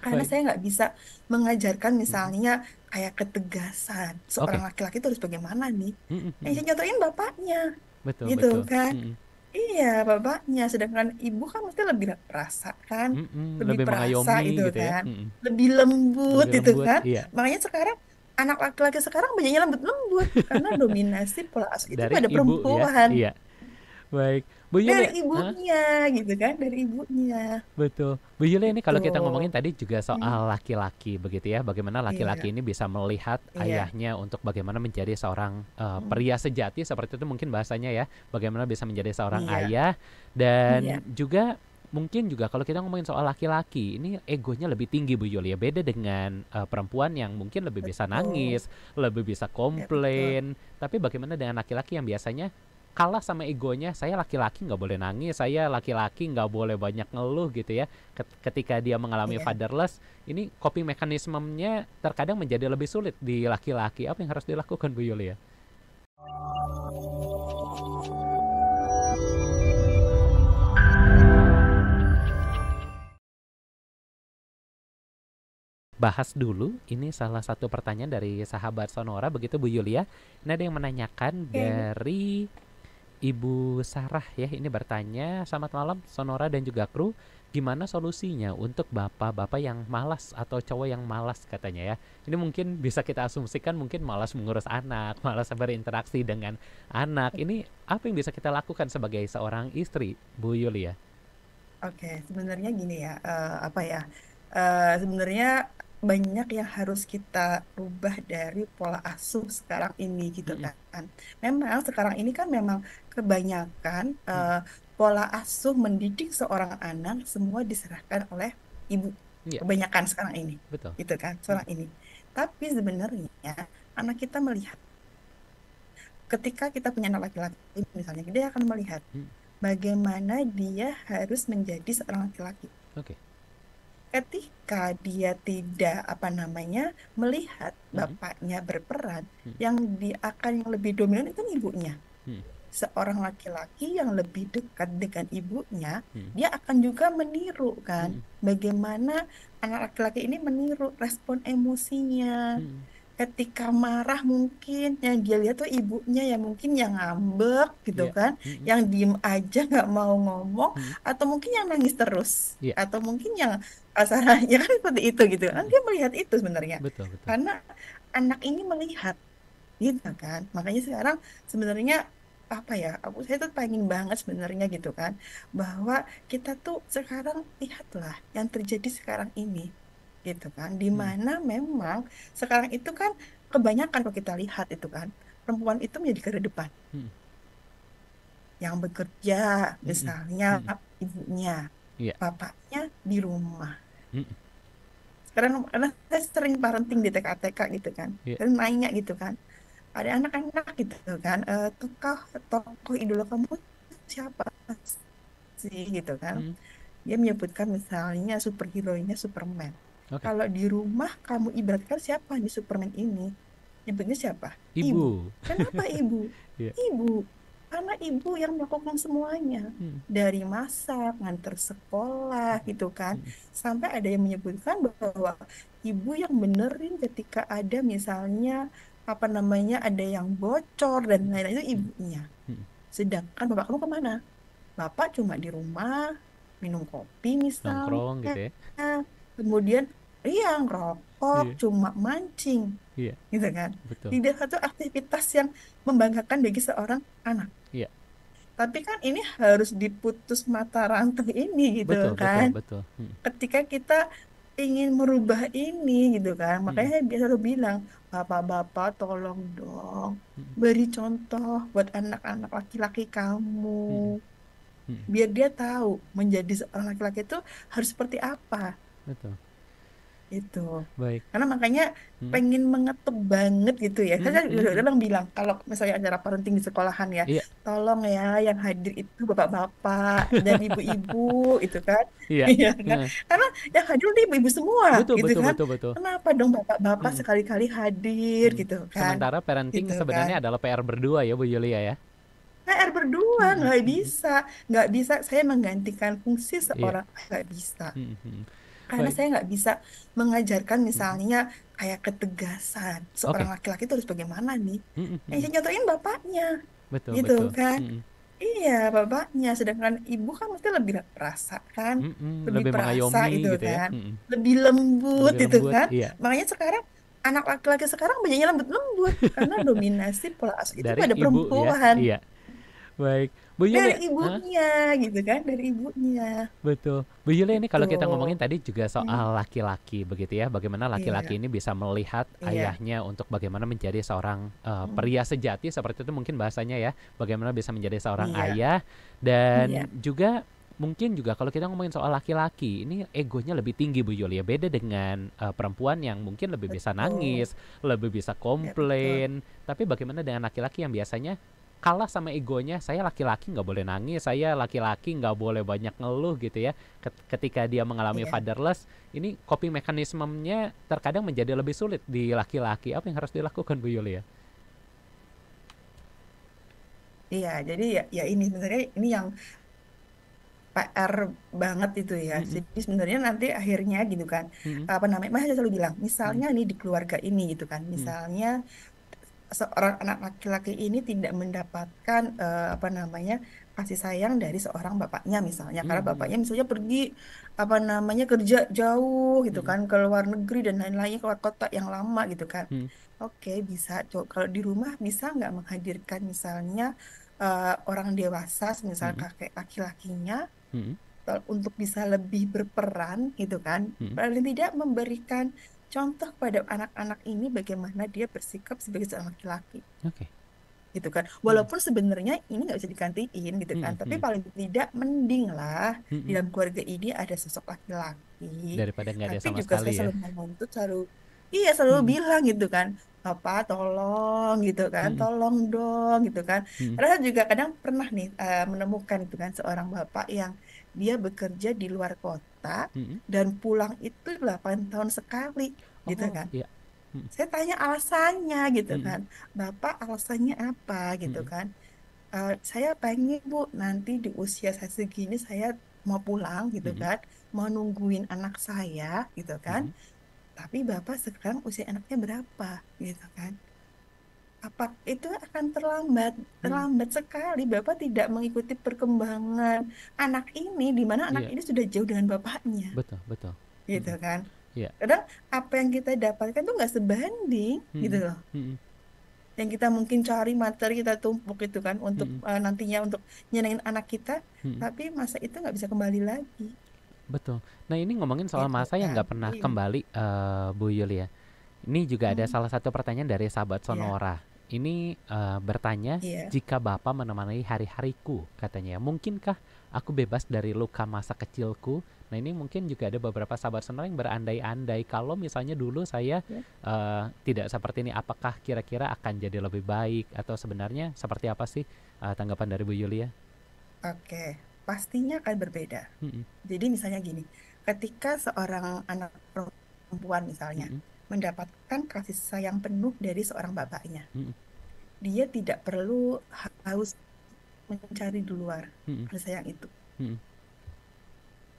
Karena Baik. saya nggak bisa mengajarkan Mhm. misalnya kayak ketegasan. Seorang Oke. laki-laki itu harus bagaimana nih? Mhm Yang mhm. saya contohin bapaknya, Betul gitu betul. kan. Mhm. Iya, bapaknya. Sedangkan ibu kan mesti lebih perasa kan. Mhm, Lebih lebih perasa itu mengayomi gitu ya? kan. Mhm. Lebih lembut Lebih itu lembut, kan. iya. Makanya sekarang anak laki-laki sekarang banyaknya lembut-lembut. Karena dominasi pola asuh itu Dari pada ibu ya? perempuan. Iya. Baik. Bu Dari Yulia, heeh? ibunya gitu kan. Dari ibunya. Betul. Bu Yulia, ini Gitu. kalau kita ngomongin tadi juga Hmm, soal laki-laki begitu ya, bagaimana laki-laki iya, ini bisa melihat iya. ayahnya untuk bagaimana menjadi seorang Hmm, pria sejati seperti itu mungkin bahasanya ya, bagaimana bisa menjadi seorang iya, ayah iya. dan juga mungkin juga kalau kita ngomongin soal laki-laki, ini egonya lebih tinggi Bu Yulia, beda dengan perempuan yang mungkin lebih bisa Betul. nangis, lebih bisa Ya, betul. komplain, tapi bagaimana dengan laki-laki yang biasanya kalah sama egonya, saya laki-laki nggak boleh nangis, saya laki-laki nggak boleh banyak ngeluh gitu ya. Ketika dia mengalami Iya. fatherless, ini coping mekanismenya terkadang menjadi lebih sulit di laki-laki. Apa yang harus dilakukan Bu Yulia? Bahas dulu, ini salah satu pertanyaan dari sahabat Sonora begitu Bu Yulia. Ini ada yang menanyakan Oke. dari Ibu Sarah ya, ini bertanya, selamat malam Sonora dan juga kru, gimana solusinya untuk bapak-bapak yang malas atau cowok yang malas katanya ya. Ini mungkin bisa kita asumsikan mungkin malas mengurus anak, malas berinteraksi dengan anak. Ini apa yang bisa kita lakukan sebagai seorang istri, Bu Yulia? Oke, sebenarnya gini ya, apa ya? Sebenarnya banyak yang harus kita rubah dari pola asuh sekarang ini gitu Mm-mm. kan. Memang sekarang ini kan memang kebanyakan Mm. pola asuh mendidik seorang anak semua diserahkan oleh ibu. Iya, Kebanyakan sekarang ini, betul. gitu kan, Mm. sekarang ini. Tapi sebenarnya anak kita melihat, ketika kita punya anak laki-laki, misalnya, dia akan melihat Mm. bagaimana dia harus menjadi seorang laki-laki. Oke. Ketika dia tidak apa namanya melihat Mm-mm. bapaknya berperan, Mm. yang dia akan yang lebih dominan itu kan ibunya. Mm. Seorang laki-laki yang lebih dekat dengan ibunya, Mm. dia akan juga meniru kan, Mm. bagaimana anak laki-laki ini meniru respon emosinya. Mm. Ketika marah mungkin yang dia lihat tuh ibunya yang mungkin yang ngambek gitu Iya. kan, Mm. yang diem aja nggak mau ngomong, Mm. atau mungkin yang nangis terus, Iya. atau mungkin yang kasarnya kan seperti itu gitu kan, Mm. dia melihat itu sebenarnya Betul, betul. karena anak ini melihat gitu kan. Makanya sekarang sebenarnya apa ya, saya tuh pengen banget sebenarnya gitu kan, bahwa kita tuh sekarang lihatlah yang terjadi sekarang ini gitu kan, di Mm. mana memang sekarang itu kan kebanyakan kalau kita lihat itu kan perempuan itu menjadi garda depan Mm. yang bekerja, Mm. misalnya Mm. ibunya, Iya. bapaknya di rumah. Mm. Sekarang karena saya sering parenting di TK-TK gitu kan, Iya. dan nanya gitu kan, ada anak-anak gitu kan, tokoh tokoh idola kamu siapa sih gitu kan. Mm. Dia menyebutkan misalnya superhero-nya Superman. Oke. Kalau di rumah kamu ibaratkan siapa di Superman ini? Nyebutnya siapa? Ibu. Ibu. Kenapa ibu? Iya. Ibu. Karena ibu yang melakukan semuanya. Mm. Dari masak, nganter sekolah gitu kan. Mm. Sampai ada yang menyebutkan bahwa ibu yang benerin ketika ada misalnya apa namanya ada yang bocor dan lain-lain, itu Mm. ibunya. Mm. Sedangkan bapak kamu kemana? Bapak cuma di rumah minum kopi Nongkrong misalnya, gitu ya. kemudian iya ngerokok, Iya. cuma mancing, Iya. gitu kan. Betul. Tidak satu aktivitas yang membanggakan bagi seorang anak. Iya. Tapi kan ini harus diputus mata rantai ini gitu Betul, betul, kan. betul. Mm. Ketika kita ingin merubah ini gitu kan, makanya Mm. saya biasa selalu bilang, bapak-bapak tolong dong Mm. beri contoh buat anak-anak laki-laki kamu, Mm. Mm. biar dia tahu menjadi seorang laki-laki itu harus seperti apa Betul. itu. Baik. Karena makanya Mm. pengen mengetuk banget gitu ya. Mm. Saya Mm. Mm. kadang bilang kalau misalnya acara parenting di sekolahan ya, Iya. tolong ya yang hadir itu bapak-bapak dan ibu-ibu itu kan. Iya. Iya kan? Heeh. Karena yang hadir itu ibu-ibu semua Betul, gitu betul, kan. betul, betul. Kenapa dong bapak-bapak Mm. sekali-kali hadir Mm. gitu kan? Sementara parenting Gitu kan. sebenarnya adalah PR berdua ya Bu Yulia ya. PR berdua Mm. nggak Mm. bisa, nggak bisa saya menggantikan fungsi Iya. seorang nggak bisa. Mm. Mm. Karena Baik. saya nggak bisa mengajarkan Mhm. misalnya kayak ketegasan seorang Oke. laki-laki itu harus bagaimana nih. Mhm Yang mhm. saya contohin bapaknya, Betul gitu betul. kan. Mhm. Iya, bapaknya. Sedangkan ibu kan mesti lebih perasa kan, Mhm, lebih lebih perasa itu mengayomi gitu ya. kan, Mhm. lebih lembut Lebih itu lembut, kan. iya. Makanya sekarang anak laki-laki sekarang banyaknya lembut-lembut karena dominasi pola asuh itu Dari pada ibu ya. perempuan, Iya. Baik. Bu dari Yulia, ibunya gitu kan, dari ibunya betul. Bu Yulia, ini gitu. kalau kita ngomongin tadi juga Hmm, soal laki-laki begitu ya. Bagaimana laki-laki iya, ini bisa melihat iya. ayahnya untuk bagaimana menjadi seorang Hmm, pria sejati seperti itu mungkin bahasanya ya. Bagaimana bisa menjadi seorang iya, ayah dan iya, juga mungkin juga kalau kita ngomongin soal laki-laki, ini egonya lebih tinggi Bu Yulia. Beda dengan perempuan yang mungkin lebih bisa betul, nangis, lebih bisa ya betul, komplain. Tapi bagaimana dengan laki-laki yang biasanya kalah sama egonya, saya laki-laki nggak boleh nangis, saya laki-laki nggak boleh banyak ngeluh gitu ya. Ketika dia mengalami iya, fatherless, ini coping mekanismenya terkadang menjadi lebih sulit di laki-laki. Apa yang harus dilakukan Bu Yulia? iya. Jadi ya, ya ini sebenarnya ini yang PR banget itu ya. Mm-mm, Jadi sebenarnya nanti akhirnya gitu kan, mm-mm, apa namanya, Mas selalu bilang, mm-mm, misalnya nih di keluarga ini gitu kan, mm-mm, misalnya seorang anak laki-laki ini tidak mendapatkan apa namanya kasih sayang dari seorang bapaknya misalnya, karena mm-mm, bapaknya misalnya pergi apa namanya kerja jauh gitu mm-mm, kan, ke luar negeri dan lain-lainnya, keluar kota yang lama gitu kan. mm-mm, Oke, bisa. Kalau di rumah bisa nggak menghadirkan misalnya orang dewasa, misal mm-mm, kakek laki-lakinya, mm-mm, untuk bisa lebih berperan gitu kan. mm-mm. Paling tidak memberikan contoh pada anak-anak ini bagaimana dia bersikap sebagai seorang laki-laki Oke. gitu kan. Mm-mm, Walaupun sebenarnya ini nggak bisa digantiin gitu kan, mm-mm, tapi mm-mm, paling tidak mending lah di mm-mm. dalam keluarga ini ada sosok laki-laki. Daripada nggak ada Tapi sama juga saya sekali ya. selalu menuntut, selalu iya selalu Mm-mm, bilang gitu kan, Bapak tolong gitu kan, mm-mm, tolong dong gitu kan. mm-mm, Karena saya juga kadang pernah nih menemukan itu kan seorang bapak yang dia bekerja di luar kota mm-mm. dan pulang itu 8 tahun sekali gitu Oh kan. iya. Mm-mm, Saya tanya alasannya gitu mm-mm, kan. Bapak alasannya apa gitu mm-mm, kan. Saya pengen Bu nanti di usia saya segini saya mau pulang gitu mm-mm, kan. Mau nungguin anak saya gitu kan. mm-mm, Tapi Bapak sekarang usia anaknya berapa gitu kan. Apa itu akan terlambat, mm-mm. terlambat sekali. Bapak tidak mengikuti perkembangan anak ini, di mana anak Iya, ini sudah jauh dengan bapaknya betul betul. gitu Mm-mm. kan. Iya. Kadang apa yang kita dapatkan tuh nggak sebanding gitu Mm-mm, loh, mm-mm, yang kita mungkin cari materi kita tumpuk itu kan untuk mm-mm, nantinya untuk nyenengin anak kita, mm-mm. tapi masa itu nggak bisa kembali lagi Betul. Nah ini ngomongin soal gitu masa yang kan. nggak pernah Iya. kembali, Bu Yulia. Ini juga ada Hmm, salah satu pertanyaan dari sahabat iya, Sonora. Ini bertanya, iya, jika Bapak menemani hari-hariku, katanya, mungkinkah aku bebas dari luka masa kecilku? Nah ini mungkin juga ada beberapa sahabat Sonora yang berandai-andai kalau misalnya dulu saya ya. tidak seperti ini, apakah kira-kira akan jadi lebih baik atau sebenarnya seperti apa sih tanggapan dari Bu Yulia? Oke, pastinya akan berbeda. Mm-mm, Jadi misalnya gini, ketika seorang anak perempuan misalnya mm-mm, mendapatkan kasih sayang penuh dari seorang bapaknya, mm-mm, dia tidak perlu harus mencari di luar mm-mm, kasih sayang itu. mm-mm.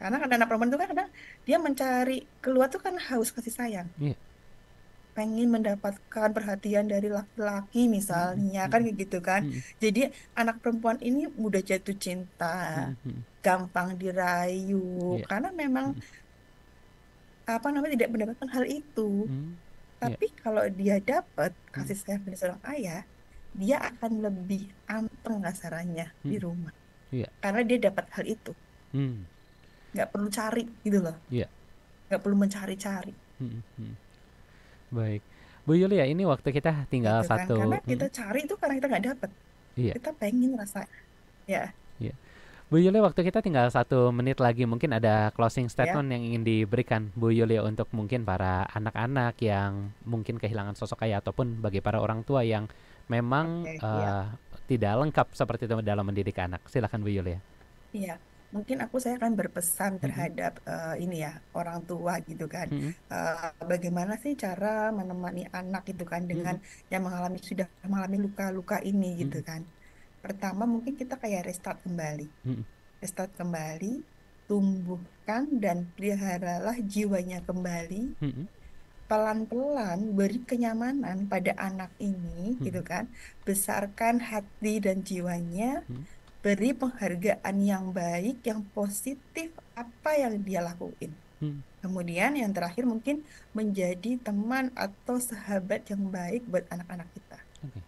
Karena kan anak perempuan itu kan kadang dia mencari keluar tuh kan haus kasih sayang, Iya. pengen mendapatkan perhatian dari laki-laki Mm-mm, misalnya kan mm-mm, kayak gitu kan. mm-mm, Jadi anak perempuan ini mudah jatuh cinta, mm-mm, mm-mm. gampang dirayu Iya. karena memang Mm-mm, apa namanya tidak mendapatkan hal itu. mm, iya. Tapi kalau dia dapat Mm, kasih sayang dari seorang ayah, dia akan lebih anteng kasarannya di mm, rumah iya. karena dia dapat hal itu, Mm, nggak perlu cari gitu loh, iya. nggak perlu mencari-cari Mm, mm. Baik. Bu Yulia, ini waktu kita tinggal gitu kan. Karena satu. kita cari itu karena kita nggak dapat, Iya, kita pengen rasa ya. iya. Bu Yulia, waktu kita tinggal 1 menit lagi. Mungkin ada closing Ya, statement yang ingin diberikan Bu Yulia untuk mungkin para anak-anak yang mungkin kehilangan sosok ayah ataupun bagi para orang tua yang memang oke, ya, tidak lengkap seperti itu dalam mendidik anak. Silakan Bu Yulia. iya. Mungkin saya akan berpesan Mm-mm, terhadap ini ya orang tua gitu kan. mm-mm, Bagaimana sih cara menemani anak gitu kan dengan mm-mm, yang sudah mengalami luka-luka ini gitu mm-mm, kan. Pertama mungkin kita kayak restart kembali, mm-mm, restart kembali. tumbuhkan dan peliharalah jiwanya kembali, Mm-mm. pelan-pelan beri kenyamanan pada anak ini, gitu Mm-mm. kan. Besarkan hati dan jiwanya, Mm-mm. beri penghargaan yang baik, yang positif apa yang dia lakuin. Mm. Kemudian yang terakhir mungkin menjadi teman atau sahabat yang baik buat anak-anak kita. Oke.